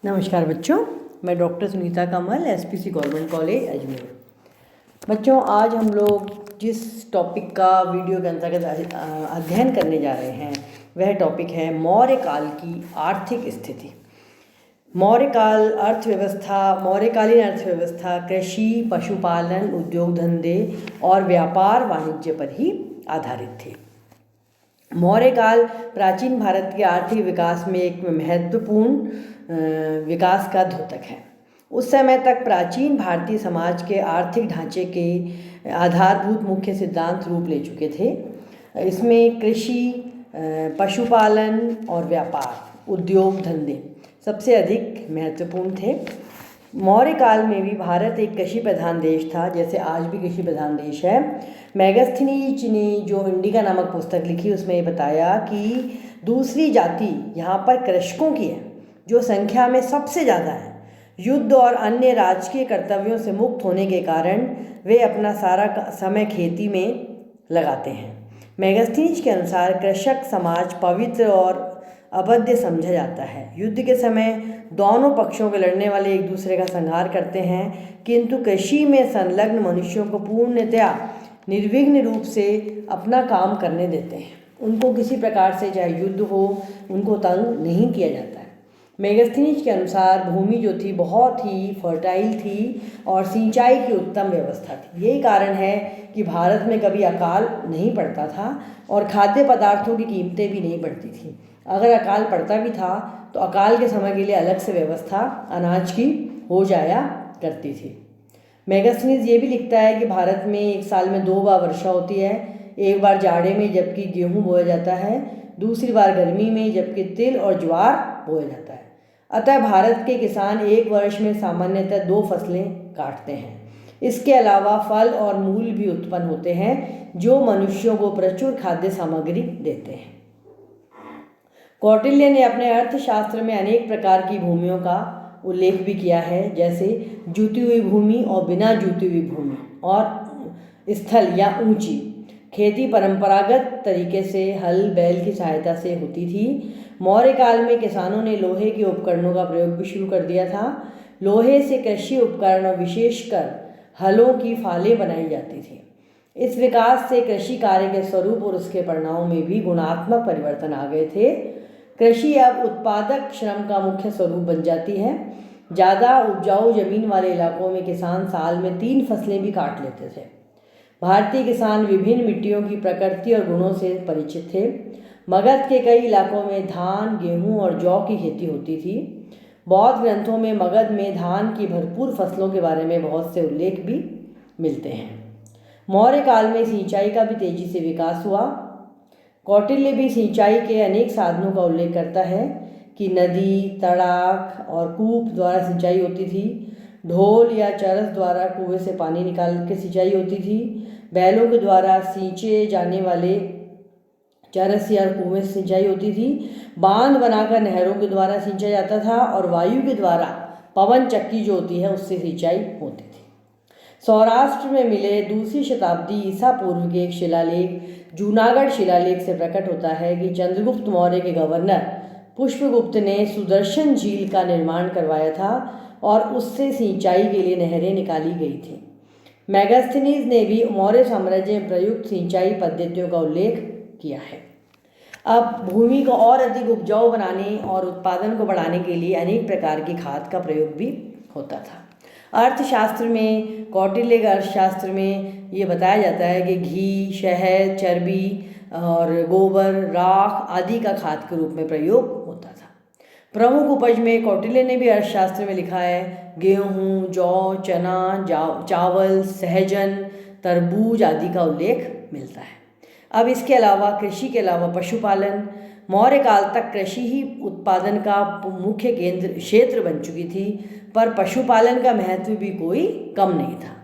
नमस्कार बच्चों, मैं डॉक्टर सुनीता कमल, एसपीसी गवर्नमेंट कॉलेज अजमेर। बच्चों, आज हम लोग जिस टॉपिक का वीडियो के अंतर्गत अध्ययन करने जा रहे हैं वह टॉपिक है मौर्य काल की आर्थिक स्थिति। मौर्यकालीन अर्थव्यवस्था कृषि, पशुपालन, उद्योग धंधे और व्यापार वाणिज्य पर ही आधारित थी। मौर्यकाल प्राचीन भारत के आर्थिक विकास में एक महत्वपूर्ण विकास का द्योतक है। उस समय तक प्राचीन भारतीय समाज के आर्थिक ढांचे के आधारभूत मुख्य सिद्धांत रूप ले चुके थे। इसमें कृषि, पशुपालन और व्यापार, उद्योग धंधे सबसे अधिक महत्वपूर्ण थे। मौर्य काल में भी भारत एक कृषि प्रधान देश था, जैसे आज भी कृषि प्रधान देश है। मैगस्थनीज ने जो इंडिका नामक पुस्तक लिखी उसमें ये बताया कि दूसरी जाति यहाँ पर कृषकों की है, जो संख्या में सबसे ज़्यादा है। युद्ध और अन्य राजकीय कर्तव्यों से मुक्त होने के कारण वे अपना सारा समय खेती में लगाते हैं। मैगस्थनीज के अनुसार कृषक समाज पवित्र और अभद्र समझा जाता है। युद्ध के समय दोनों पक्षों के लड़ने वाले एक दूसरे का संहार करते हैं, किंतु कृषि में संलग्न मनुष्यों को पूर्णतया निर्विघ्न रूप से अपना काम करने देते हैं। उनको किसी प्रकार से चाहे युद्ध हो, उनको तंग नहीं किया जाता है। मैगस्थनीज के अनुसार भूमि जो थी बहुत ही फर्टाइल थी और सिंचाई की उत्तम व्यवस्था थी। यही कारण है कि भारत में कभी अकाल नहीं पड़ता था और खाद्य पदार्थों की कीमतें भी नहीं बढ़ती थी। अगर अकाल पड़ता भी था तो अकाल के समय के लिए अलग से व्यवस्था अनाज की हो जाया करती थी। मैगस्थनीज ये भी लिखता है कि भारत में एक साल में 2 बार वर्षा होती है, एक बार जाड़े में जबकि गेहूँ बोया जाता है, दूसरी बार गर्मी में जबकि तिल और ज्वार बोया जाता है। अतः भारत के किसान एक वर्ष में सामान्यतः 2 फसलें काटते हैं। इसके अलावा फल और मूल भी उत्पन्न होते हैं जो मनुष्यों को प्रचुर खाद्य सामग्री देते हैं। कौटिल्य ने अपने अर्थशास्त्र में अनेक प्रकार की भूमियों का उल्लेख भी किया है, जैसे जुती हुई भूमि और बिना जुती हुई भूमि और स्थल या ऊंची। खेती परंपरागत तरीके से हल बैल की सहायता से होती थी। मौर्य काल में किसानों ने लोहे के उपकरणों का प्रयोग भी शुरू कर दिया था। लोहे से कृषि उपकरण और विशेषकर हलों की फालें बनाई जाती थी। इस विकास से कृषि कार्य के स्वरूप और उसके परिणामों में भी गुणात्मक परिवर्तन आ गए थे। कृषि अब उत्पादक श्रम का मुख्य स्वरूप बन जाती है। ज़्यादा उपजाऊ जमीन वाले इलाकों में किसान साल में 3 फसलें भी काट लेते थे। भारतीय किसान विभिन्न मिट्टियों की प्रकृति और गुणों से परिचित थे। मगध के कई इलाकों में धान, गेहूं और जौ की खेती होती थी। बौद्ध ग्रंथों में मगध में धान की भरपूर फसलों के बारे में बहुत से उल्लेख भी मिलते हैं। मौर्य काल में सिंचाई का भी तेजी से विकास हुआ। कौटिल्य भी सिंचाई के अनेक साधनों का उल्लेख करता है कि नदी, तड़ाक और कूप द्वारा सिंचाई होती थी। ढोल या चरस द्वारा कुएं से पानी निकाल के सिंचाई होती थी। बैलों के द्वारा सींचे जाने वाले चरस या कुएं से सिंचाई होती थी। बांध बनाकर नहरों के द्वारा सिंचा जाता था और वायु के द्वारा पवन चक्की जो होती है उससे सिंचाई होती थी। सौराष्ट्र में मिले 2वीं शताब्दी ईसा पूर्व के एक शिलालेख जूनागढ़ शिलालेख से प्रकट होता है कि चंद्रगुप्त मौर्य के गवर्नर पुष्पगुप्त ने सुदर्शन झील का निर्माण करवाया था और उससे सिंचाई के लिए नहरें निकाली गई थी। मैगस्थनीज ने भी मौर्य साम्राज्य में प्रयुक्त सिंचाई पद्धतियों का उल्लेख किया है। अब भूमि को और अधिक उपजाऊ बनाने और उत्पादन को बढ़ाने के लिए अनेक प्रकार की खाद का प्रयोग भी होता था। अर्थशास्त्र में, कौटिल्य के अर्थशास्त्र में ये बताया जाता है कि घी, शहद, चर्बी और गोबर, राख आदि का खाद के रूप में प्रयोग होता था। प्रमुख उपज में कौटिल्य ने भी अर्थशास्त्र में लिखा है गेहूँ, जौ, चना, चावल, सहजन, तरबूज आदि का उल्लेख मिलता है। अब इसके अलावा कृषि के अलावा पशुपालन, मौर्य काल तक कृषि ही उत्पादन का मुख्य केंद्र क्षेत्र बन चुकी थी, पर पशुपालन का महत्व भी कोई कम नहीं था।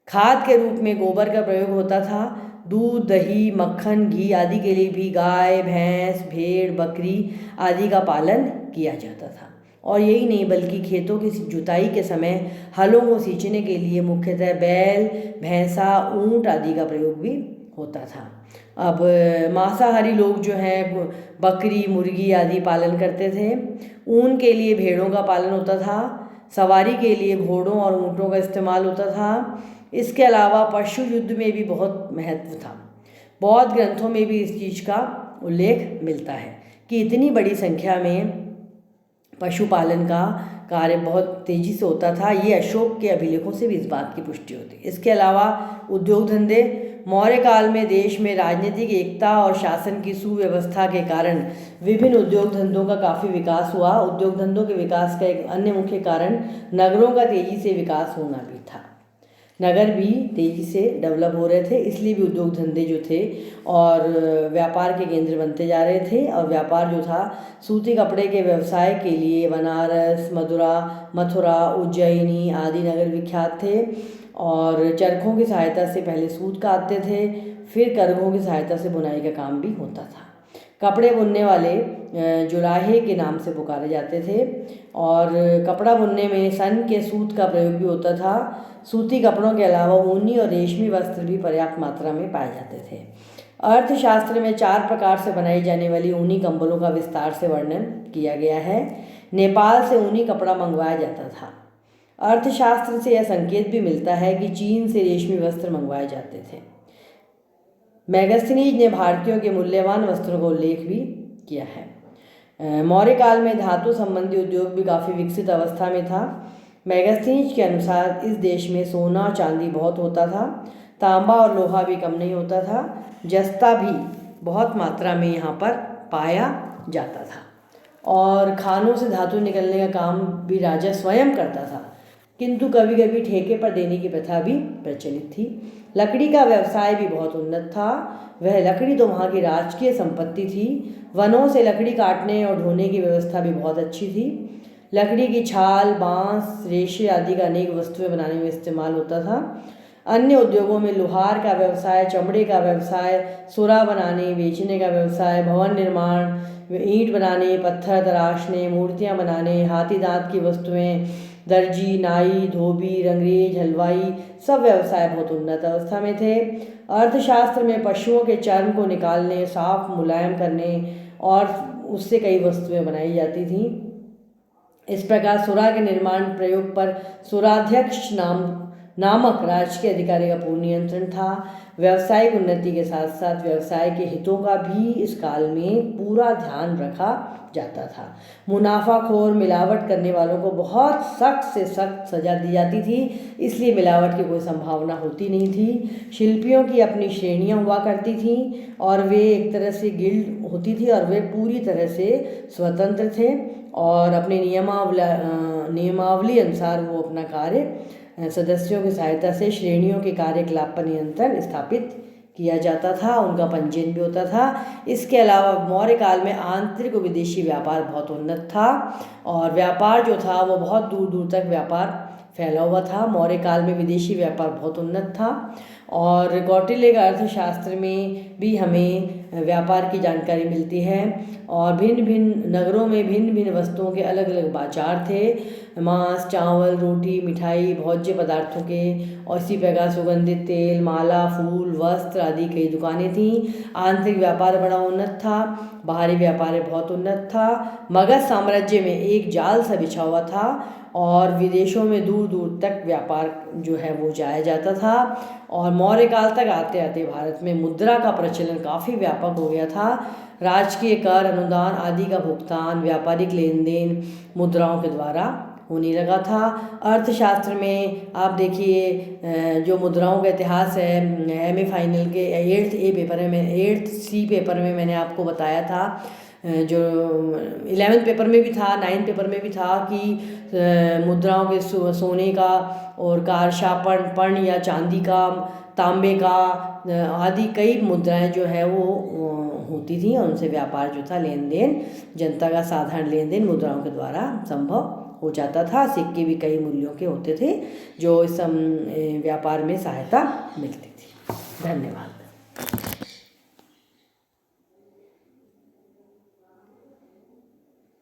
खाद के रूप में गोबर का प्रयोग होता था। दूध, दही, मक्खन, घी आदि के लिए भी गाय, भैंस, भेड़, बकरी आदि का पालन किया जाता था। और यही नहीं बल्कि खेतों की जुताई के समय हलों को सींचने के लिए मुख्यतः बैल, भैंसा, ऊंट आदि का प्रयोग भी होता था। अब मांसाहारी लोग जो हैं बकरी, मुर्गी आदि पालन करते थे। ऊन के लिए भेड़ों का पालन होता था। सवारी के लिए घोड़ों और ऊँटों का इस्तेमाल होता था। इसके अलावा पशु युद्ध में भी बहुत महत्व था। बौद्ध ग्रंथों में भी इस चीज़ का उल्लेख मिलता है कि इतनी बड़ी संख्या में पशुपालन का कार्य बहुत तेज़ी से होता था। ये अशोक के अभिलेखों से भी इस बात की पुष्टि होती है। इसके अलावा उद्योग धंधे, मौर्य काल में देश में राजनीतिक एकता और शासन की सुव्यवस्था के कारण विभिन्न उद्योग धंधों का काफ़ी विकास हुआ। उद्योग धंधों के विकास का एक अन्य मुख्य कारण नगरों का तेज़ी से विकास होना भी था। नगर भी तेज़ी से डेवलप हो रहे थे, इसलिए भी उद्योग धंधे जो थे और व्यापार के केंद्र बनते जा रहे थे। और व्यापार जो था सूती कपड़े के व्यवसाय के लिए बनारस, मथुरा, उज्जैनी आदि नगर विख्यात थे। और चरखों की सहायता से पहले सूत काटते थे, फिर करघों की सहायता से बुनाई का काम भी होता था। कपड़े बुनने वाले जुराहे के नाम से पुकारे जाते थे। और कपड़ा बुनने में सन के सूत का प्रयोग भी होता था। सूती कपड़ों के अलावा ऊनी और रेशमी वस्त्र भी पर्याप्त मात्रा में पाए जाते थे। अर्थशास्त्र में 4 प्रकार से बनाई जाने वाली ऊनी कंबलों का विस्तार से वर्णन किया गया है। नेपाल से ऊनी कपड़ा मंगवाया जाता था। अर्थशास्त्र से यह संकेत भी मिलता है कि चीन से रेशमी वस्त्र मंगवाए जाते थे। मैगस्थनीज ने भारतीयों के मूल्यवान वस्त्रों का उल्लेख भी किया है। मौर्य काल में धातु संबंधी उद्योग भी काफ़ी विकसित अवस्था में था। मैगस्थनीज के अनुसार इस देश में सोना चांदी बहुत होता था। तांबा और लोहा भी कम नहीं होता था। जस्ता भी बहुत मात्रा में यहाँ पर पाया जाता था। और खानों से धातु निकलने का काम भी राजा स्वयं करता था, किंतु कभी कभी ठेके पर देने की प्रथा भी प्रचलित थी। लकड़ी का व्यवसाय भी बहुत उन्नत था। वह लकड़ी तो वहाँ की राजकीय संपत्ति थी। वनों से लकड़ी काटने और ढोने की व्यवस्था भी बहुत अच्छी थी। लकड़ी की छाल, बांस, रेशे आदि का अनेक वस्तुएं बनाने में इस्तेमाल होता था। अन्य उद्योगों में लोहार का व्यवसाय, चमड़े का व्यवसाय, सुरा बनाने बेचने का व्यवसाय, भवन निर्माण, ईंट बनाने, पत्थर तराशने, मूर्तियाँ बनाने, हाथी दांत की वस्तुएं, दर्जी, नाई, धोबी, रंगरेज, हलवाई, सब व्यवसाय बहुत उन्नत अवस्था में थे। अर्थशास्त्र में पशुओं के चर्म को निकालने, साफ मुलायम करने और उससे कई वस्तुएं बनाई जाती थीं। इस प्रकार सुरा के निर्माण प्रयोग पर सुराध्यक्ष नामक राजकीय अधिकारी का पूर्ण नियंत्रण था। व्यावसायिक उन्नति के साथ साथ व्यवसाय के हितों का भी इस काल में पूरा ध्यान रखा जाता था। मुनाफाखोर मिलावट करने वालों को बहुत सख्त से सख्त सजा दी जाती थी, इसलिए मिलावट की कोई संभावना होती नहीं थी। शिल्पियों की अपनी श्रेणियां हुआ करती थीं और वे एक तरह से गिल्ड होती थी और वे पूरी तरह से स्वतंत्र थे और अपने नियमावली अनुसार वो अपना कार्य सदस्यों की सहायता से श्रेणियों के कार्यकलाप पर नियंत्रण स्थापित किया जाता था। उनका पंजीयन भी होता था। इसके अलावा मौर्य काल में आंतरिक और विदेशी व्यापार बहुत उन्नत था और व्यापार जो था वो बहुत दूर दूर तक व्यापार फैला हुआ था। मौर्य काल में विदेशी व्यापार बहुत उन्नत था और कौटिल्य का अर्थशास्त्र में भी हमें व्यापार की जानकारी मिलती है और भिन्न भिन्न नगरों में भिन्न भिन्न वस्तुओं के अलग अलग बाजार थे। मांस, चावल, रोटी, मिठाई, भोज्य पदार्थों के और इसी प्रकार सुगंधित तेल, माला, फूल, वस्त्र आदि कई दुकानें थीं। आंतरिक व्यापार बड़ा उन्नत था, बाहरी व्यापार बहुत उन्नत था। मगध साम्राज्य में एक जाल सा बिछा हुआ था और विदेशों में दूर दूर तक व्यापार जो है वो जाया जाता था। और मौर्य काल तक आते आते भारत में मुद्रा का प्रचलन काफ़ी व्यापक हो गया था। राजकीय कर, अनुदान आदि का भुगतान, व्यापारिक लेन देन मुद्राओं के द्वारा होने लगा था। अर्थशास्त्र में आप देखिए जो मुद्राओं का इतिहास है, MA फाइनल के 8th A पेपर में 8th C पेपर में मैंने आपको बताया था, जो 11th पेपर में भी था, 9th पेपर में भी था कि मुद्राओं के सोने का और कारशापण, पर्ण या चांदी का, तांबे का आदि कई मुद्राएं जो है वो होती थी और उनसे व्यापार जो था, लेन देन, जनता का साधारण लेन देन मुद्राओं के द्वारा संभव हो जाता था। सिक्के भी कई मूल्यों के होते थे जो इस व्यापार में सहायता मिलती थी। धन्यवाद।